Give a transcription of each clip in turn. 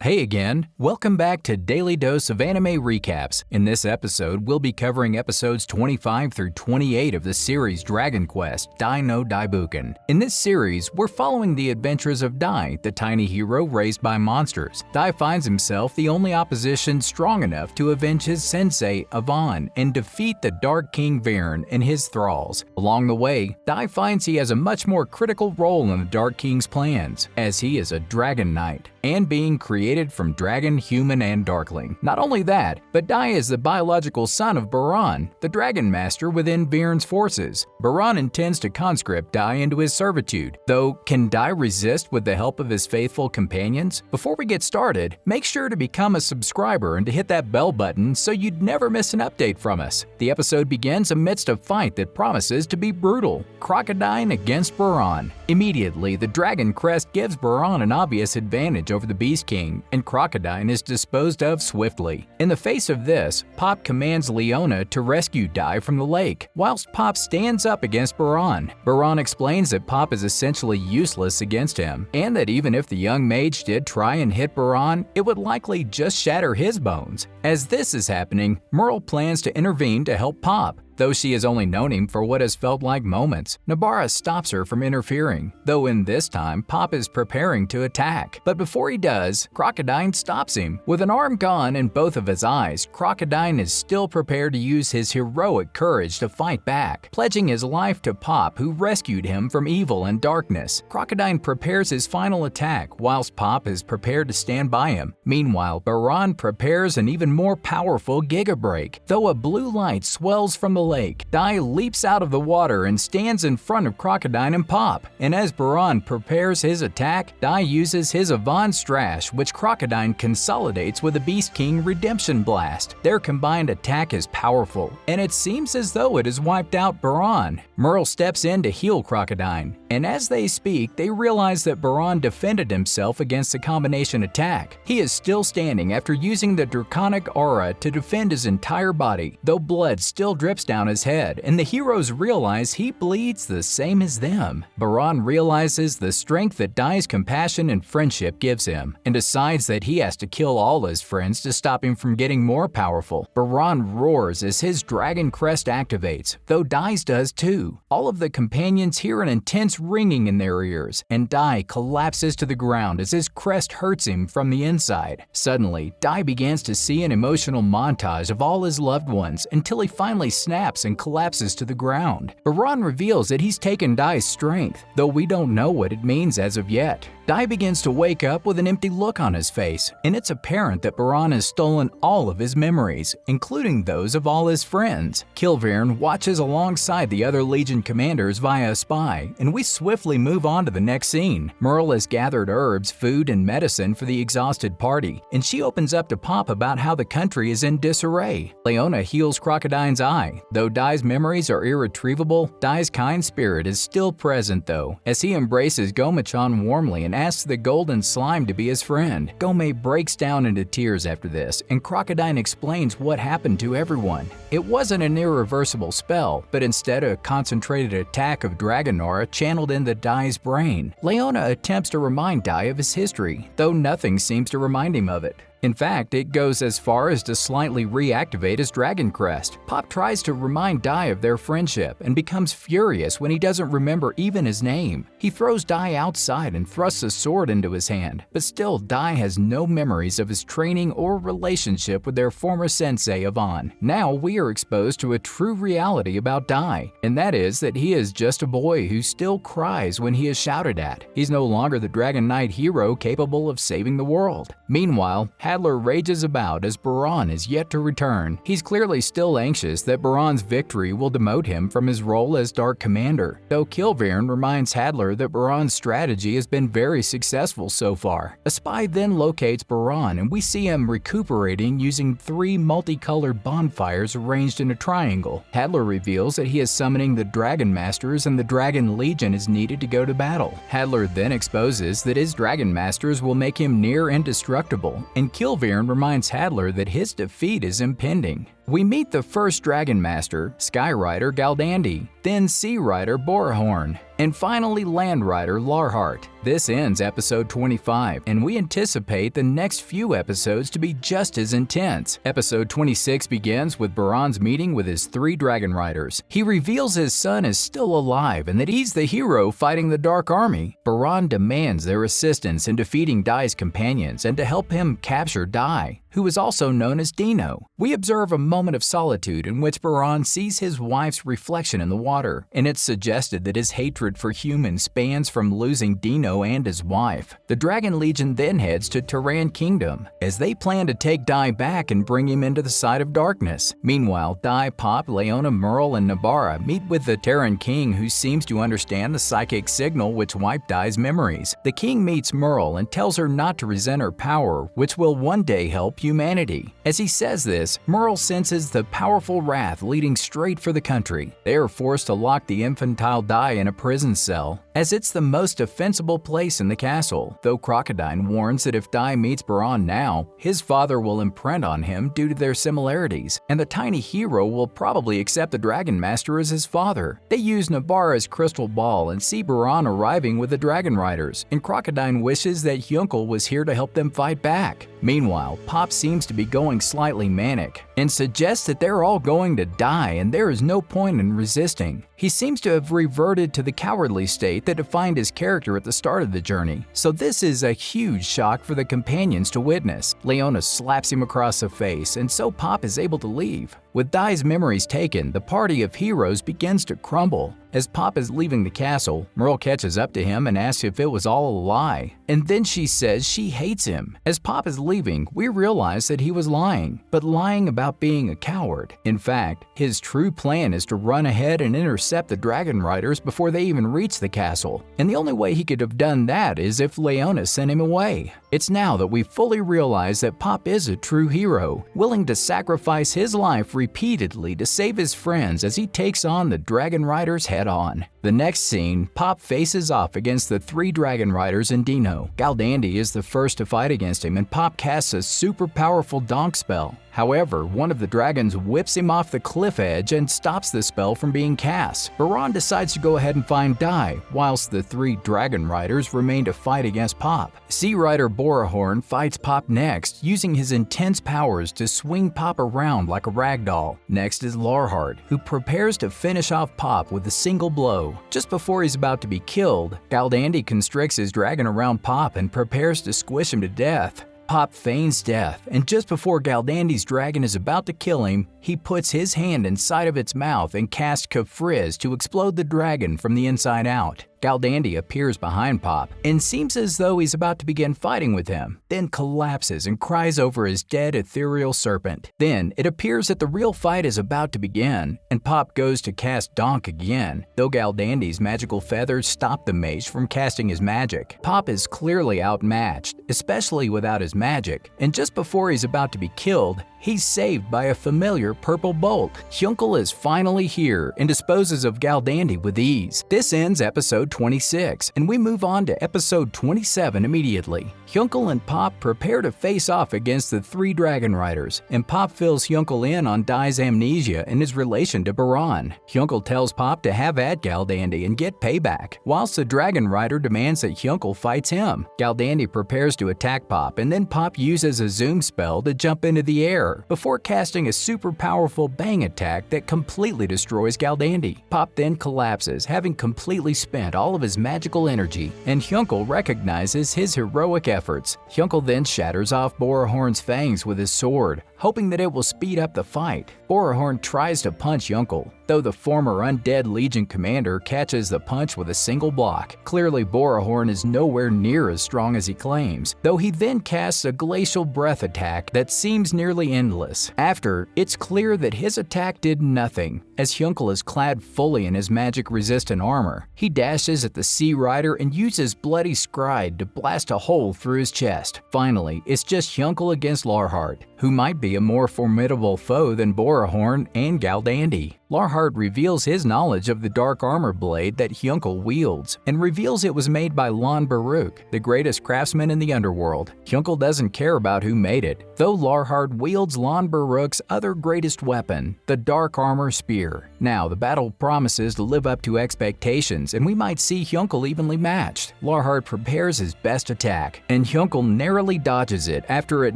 Hey again, welcome back to Daily Dose of Anime Recaps. In this episode, we'll be covering episodes 25 through 28 of the series Dragon Quest Dai no Daibuken. In this series, we're following the adventures of Dai, the tiny hero raised by monsters. Dai finds himself the only opposition strong enough to avenge his sensei, Yvonne, and defeat the Dark King Varen and his thralls. Along the way, Dai finds he has a much more critical role in the Dark King's plans, as he is a Dragon Knight, and being created from dragon, human, and darkling. Not only that, but Dai is the biological son of Baran, the Dragon Master within Varen's forces. Baran intends to conscript Dai into his servitude, though can Dai resist with the help of his faithful companions? Before we get started, make sure to become a subscriber and to hit that bell button so you'd never miss an update from us. The episode begins amidst a fight that promises to be brutal. Crocodile against Baran. Immediately, the Dragon Crest gives Baran an obvious advantage over the Beast King, and Crocodile is disposed of swiftly. In the face of this, Pop commands Leona to rescue Dai from the lake, whilst Pop stands up against Baran. Baran explains that Pop is essentially useless against him, and that even if the young mage did try and hit Baran, it would likely just shatter his bones. As this is happening, Merle plans to intervene to help Pop. Though she has only known him for what has felt like moments, Nabara stops her from interfering, though in this time Pop is preparing to attack. But before he does, Crocodile stops him. With an arm gone and both of his eyes, Crocodile is still prepared to use his heroic courage to fight back, pledging his life to Pop, who rescued him from evil and darkness. Crocodile prepares his final attack, whilst Pop is prepared to stand by him. Meanwhile, Baran prepares an even more powerful Giga Break. Though a blue light swells from the lake, Dai leaps out of the water and stands in front of Crocodile and Pop. And as Baran prepares his attack, Dai uses his Yvonne Strash, which Crocodile consolidates with a Beast King Redemption Blast. Their combined attack is powerful, and it seems as though it has wiped out Baran. Merle steps in to heal Crocodile, and as they speak, they realize that Baran defended himself against the combination attack. He is still standing after using the Draconic Aura to defend his entire body, though blood still drips down his head, and the heroes realize he bleeds the same as them. Baran realizes the strength that Dai's compassion and friendship gives him, and decides that he has to kill all his friends to stop him from getting more powerful. Baran roars as his Dragon Crest activates, though Dai's does too. All of the companions hear an intense ringing in their ears, and Dai collapses to the ground as his crest hurts him from the inside. Suddenly, Dai begins to see an emotional montage of all his loved ones until he finally snaps and collapses to the ground. Baran reveals that he's taken Dai's strength, though we don't know what it means as of yet. Dai begins to wake up with an empty look on his face, and it's apparent that Baran has stolen all of his memories, including those of all his friends. Kilvern watches alongside the other Legion commanders via a spy, and we swiftly move on to the next scene. Merle has gathered herbs, food, and medicine for the exhausted party, and she opens up to Pop about how the country is in disarray. Leona heals Crocodile's eye. Though Dai's memories are irretrievable, Dai's kind spirit is still present though, as he embraces Gomachan warmly and asks the golden slime to be his friend. Gome breaks down into tears after this, and Crocodile explains what happened to everyone. It wasn't an irreversible spell, but instead a concentrated attack of Dragon Aura channeled into Dai's brain. Leona attempts to remind Dai of his history, though nothing seems to remind him of it. In fact, it goes as far as to slightly reactivate his Dragon Crest. Pop tries to remind Dai of their friendship and becomes furious when he doesn't remember even his name. He throws Dai outside and thrusts a sword into his hand, but still Dai has no memories of his training or relationship with their former sensei Yvonne. Now we are exposed to a true reality about Dai, and that is that he is just a boy who still cries when he is shouted at. He's no longer the Dragon Knight hero capable of saving the world. Meanwhile, Hadler rages about as Baran is yet to return. He's clearly still anxious that Baran's victory will demote him from his role as Dark Commander, though Kilvern reminds Hadler that Baran's strategy has been very successful so far. A spy then locates Baran, and we see him recuperating using 3 multicolored bonfires arranged in a triangle. Hadler reveals that he is summoning the Dragon Masters and the Dragon Legion is needed to go to battle. Hadler then exposes that his Dragon Masters will make him near indestructible, and Kilvern reminds Hadler that his defeat is impending. We meet the first Dragon Master, Sky Rider Galdandi, then Sea Rider Borahorn, and finally Land Rider Larhart. This ends episode 25, and we anticipate the next few episodes to be just as intense. Episode 26 begins with Baron's meeting with his 3 Dragon Riders. He reveals his son is still alive and that he's the hero fighting the Dark Army. Baron demands their assistance in defeating Dai's companions and to help him capture Dai, who is also known as Dino. We observe a moment of solitude in which Baron sees his wife's reflection in the water, and it's suggested that his hatred for humans spans from losing Dino and his wife. The Dragon Legion then heads to Terran Kingdom, as they plan to take Dai back and bring him into the side of darkness. Meanwhile, Dai, Pop, Leona, Merle, and Nabara meet with the Terran King, who seems to understand the psychic signal which wiped Dai's memories. The King meets Merle and tells her not to resent her power, which will one day help humanity. As he says this, Merle senses the powerful wrath leading straight for the country. They are forced to lock the infantile Dai in a prison cell, as it's the most defensible place in the castle, though Crocodile warns that if Dai meets Baron now, his father will imprint on him due to their similarities, and the tiny hero will probably accept the Dragon Master as his father. They use Nabara's crystal ball and see Baron arriving with the Dragon Riders, and Crocodile wishes that Hyunkel was here to help them fight back. Meanwhile, Pop seems to be going slightly manic and suggests that they're all going to die and there is no point in resisting. He seems to have reverted to the cowardly state that defined his character at the start of the journey, so this is a huge shock for the companions to witness. Leona slaps him across the face, and so Pop is able to leave. With Dai's memories taken, the party of heroes begins to crumble. As Pop is leaving the castle, Merle catches up to him and asks if it was all a lie, and then she says she hates him. As Pop is leaving, we realize that he was lying, but lying about being a coward. In fact, his true plan is to run ahead and intercept the Dragon Riders before they even reach the castle, and the only way he could have done that is if Leona sent him away. It's now that we fully realize that Pop is a true hero, willing to sacrifice his life repeatedly to save his friends as he takes on the Dragon Riders head-on. The next scene, Pop faces off against the 3 Dragon Riders and Dino. Galdandi is the first to fight against him, and Pop casts a super powerful donk spell. However, one of the dragons whips him off the cliff edge and stops the spell from being cast. Baron decides to go ahead and find Dai, whilst the 3 Dragon Riders remain to fight against Pop. Sea Rider Borahorn fights Pop next, using his intense powers to swing Pop around like a ragdoll. Next is Larhart, who prepares to finish off Pop with a single blow. Just before he's about to be killed, Galdandi constricts his dragon around Pop and prepares to squish him to death. Pop feigns death, and just before Galdandi's dragon is about to kill him, he puts his hand inside of its mouth and casts Kafriz to explode the dragon from the inside out. Galdandi appears behind Pop and seems as though he's about to begin fighting with him, then collapses and cries over his dead ethereal serpent. Then it appears that the real fight is about to begin, and Pop goes to cast Donk again, though Galdandi's magical feathers stop the mage from casting his magic. Pop is clearly outmatched, especially without his magic, and just before he's about to be killed, he's saved by a familiar purple bolt. Hyunkel is finally here and disposes of Galdandi with ease. This ends episode 26, and we move on to episode 27 immediately. Hyunkel and Pop prepare to face off against the 3 Dragon Riders, and Pop fills Hyunkel in on Dai's amnesia and his relation to Baron. Hyunkel tells Pop to have at Galdandi and get payback, whilst the Dragon Rider demands that Hyunkel fights him. Galdandi prepares to attack Pop, and then Pop uses a zoom spell to jump into the air, before casting a super powerful bang attack that completely destroys Galdandi. Pop then collapses, having completely spent all of his magical energy, and Hyunkel recognizes his heroic efforts. Hyunkel then shatters off Borahorn's fangs with his sword, hoping that it will speed up the fight. Borahorn tries to punch Hyunkel, though the former Undead Legion commander catches the punch with a single block. Clearly, Borahorn is nowhere near as strong as he claims, though he then casts a glacial breath attack that seems nearly endless. After, it's clear that his attack did nothing, as Hyunkel is clad fully in his magic-resistant armor. He dashes at the Sea Rider and uses Bloody Scride to blast a hole through his chest. Finally, it's just Hyunkel against Larhart, who might be a more formidable foe than Borahorn and Galdandi. Larhart reveals his knowledge of the dark armor blade that Hjunkel wields, and reveals it was made by Lon Baruch, the greatest craftsman in the underworld. Hjunkel doesn't care about who made it, though Larhart wields Lon Baruch's other greatest weapon, the dark armor spear. Now, the battle promises to live up to expectations, and we might see Hjunkel evenly matched. Larhart prepares his best attack, and Hjunkel narrowly dodges it after it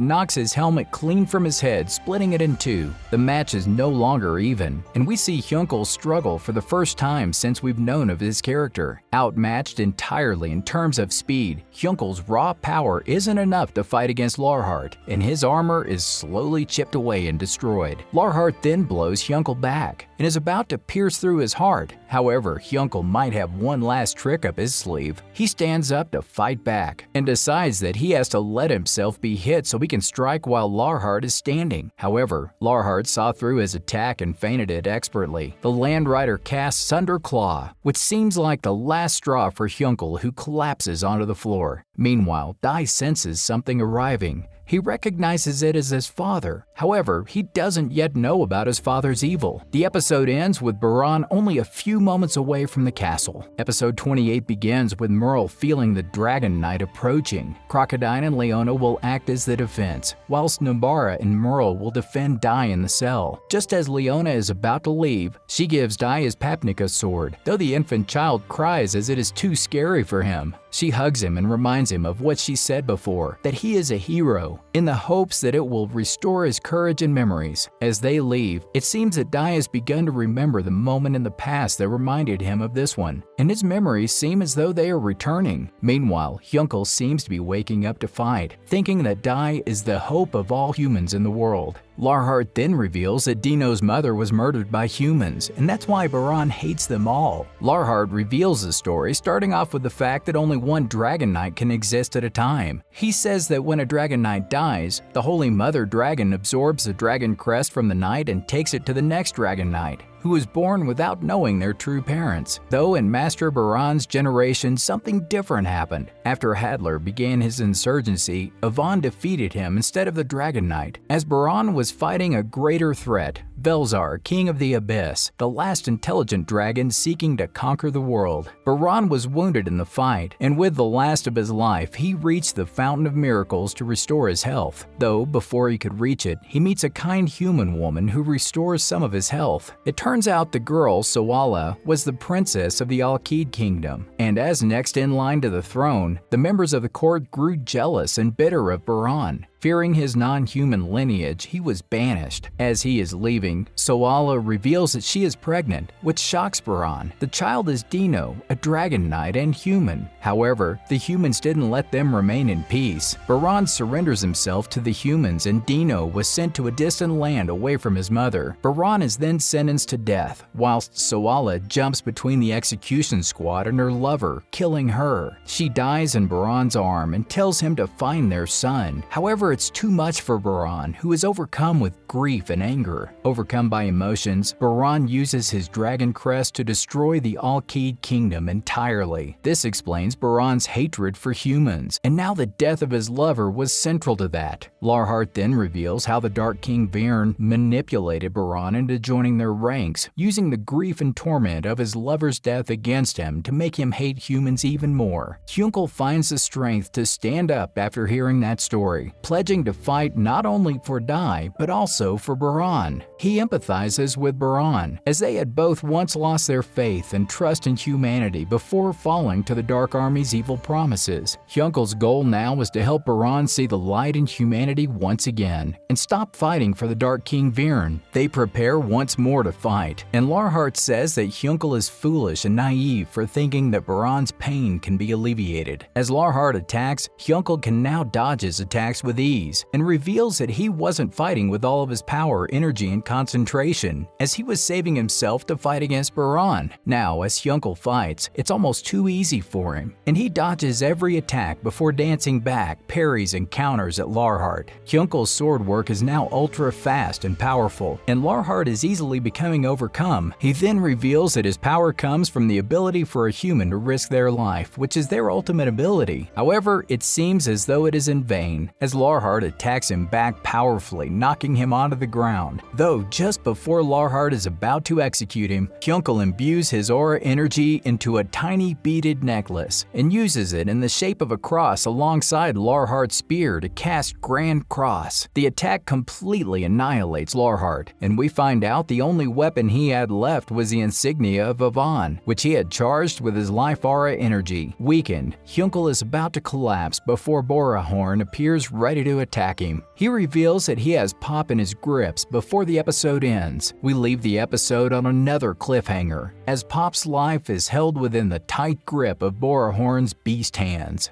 knocks his helmet clean from his head, splitting it in two. The match is no longer even, and we see Hjunkel struggle for the first time since we've known of his character. Outmatched entirely in terms of speed, Hjunkel's raw power isn't enough to fight against Larhart, and his armor is slowly chipped away and destroyed. Larhart then blows Hjunkel back and is about to pierce through his heart. However, Hjunkel might have one last trick up his sleeve. He stands up to fight back and decides that he has to let himself be hit so he can strike while Larhart is standing. However, Larhart saw through his attack and feinted it expertly. The Land Rider casts Sunder Claw, which seems like the last straw for Hjunkel, who collapses onto the floor. Meanwhile, Dai senses something arriving. He recognizes it as his father. However, he doesn't yet know about his father's evil. The episode ends with Baran only a few moments away from the castle. Episode 28 begins with Merle feeling the Dragon Knight approaching. Crocodile and Leona will act as the defense, whilst Nabara and Merle will defend Dai in the cell. Just as Leona is about to leave, she gives Dai his Papnica sword, though the infant child cries as it is too scary for him. She hugs him and reminds him of what she said before, that he is a hero, in the hopes that it will restore his courage and memories. As they leave, it seems that Dai has begun to remember the moment in the past that reminded him of this one, and his memories seem as though they are returning. Meanwhile, Hjunkel seems to be waking up to fight, thinking that Dai is the hope of all humans in the world. Larhart then reveals that Dino's mother was murdered by humans, and that's why Baran hates them all. Larhart reveals the story, starting off with the fact that only one Dragon Knight can exist at a time. He says that when a Dragon Knight dies, the Holy Mother Dragon absorbs the dragon crest from the knight and takes it to the next Dragon Knight, who was born without knowing their true parents. Though in Master Baran's generation, something different happened. After Hadler began his insurgency, Yvonne defeated him instead of the Dragon Knight, as Baran was fighting a greater threat, Velzar, King of the Abyss, the last intelligent dragon seeking to conquer the world. Baran was wounded in the fight, and with the last of his life, he reached the Fountain of Miracles to restore his health. Though, before he could reach it, he meets a kind human woman who restores some of his health. It turns out the girl, Sawala, was the princess of the Alkid Kingdom, and as next in line to the throne, the members of the court grew jealous and bitter of Baran. Fearing his non-human lineage, he was banished. As he is leaving, Sawala reveals that she is pregnant, which shocks Baran. The child is Dino, a dragon knight and human. However, the humans didn't let them remain in peace. Baran surrenders himself to the humans, and Dino was sent to a distant land away from his mother. Baran is then sentenced to death, whilst Sawala jumps between the execution squad and her lover, killing her. She dies in Baran's arm and tells him to find their son. However, it's too much for Baran, who is overcome with grief and anger. Overcome by emotions, Baran uses his dragon crest to destroy the Alkid Kingdom entirely. This explains Baran's hatred for humans, and now the death of his lover was central to that. Larhart then reveals how the Dark King Virn manipulated Baran into joining their ranks, using the grief and torment of his lover's death against him to make him hate humans even more. Hjunkel finds the strength to stand up after hearing that story, pledging to fight not only for Dai, but also for Baran. He empathizes with Baran, as they had both once lost their faith and trust in humanity before falling to the Dark Army's evil promises. Hjunkel's goal now is to help Baran see the light in humanity once again, and stop fighting for the Dark King Virn. They prepare once more to fight, and Larhart says that Hjunkel is foolish and naive for thinking that Baran's pain can be alleviated. As Larhart attacks, Hjunkel can now dodge his attacks with ease, and reveals that he wasn't fighting with all of his power, energy, and concentration, as he was saving himself to fight against Baran. Now, as Hjunkel fights, it's almost too easy for him, and he dodges every attack before dancing back, parries, and counters at Larhart. Hjunkel's sword work is now ultra fast and powerful, and Larhart is easily becoming overcome. He then reveals that his power comes from the ability for a human to risk their life, which is their ultimate ability. However, it seems as though it is in vain, as Larhart Larhart attacks him back powerfully, knocking him onto the ground. Though, just before Larhart is about to execute him, Kjunkel imbues his aura energy into a tiny beaded necklace and uses it in the shape of a cross alongside Larhart's spear to cast Grand Cross. The attack completely annihilates Larhart, and we find out the only weapon he had left was the insignia of Yvonne, which he had charged with his life aura energy. Weakened, Kjunkel is about to collapse before Borahorn appears ready to attack him. He reveals that he has Pop in his grips before the episode ends. We leave the episode on another cliffhanger, as Pop's life is held within the tight grip of Borahorn's beast hands.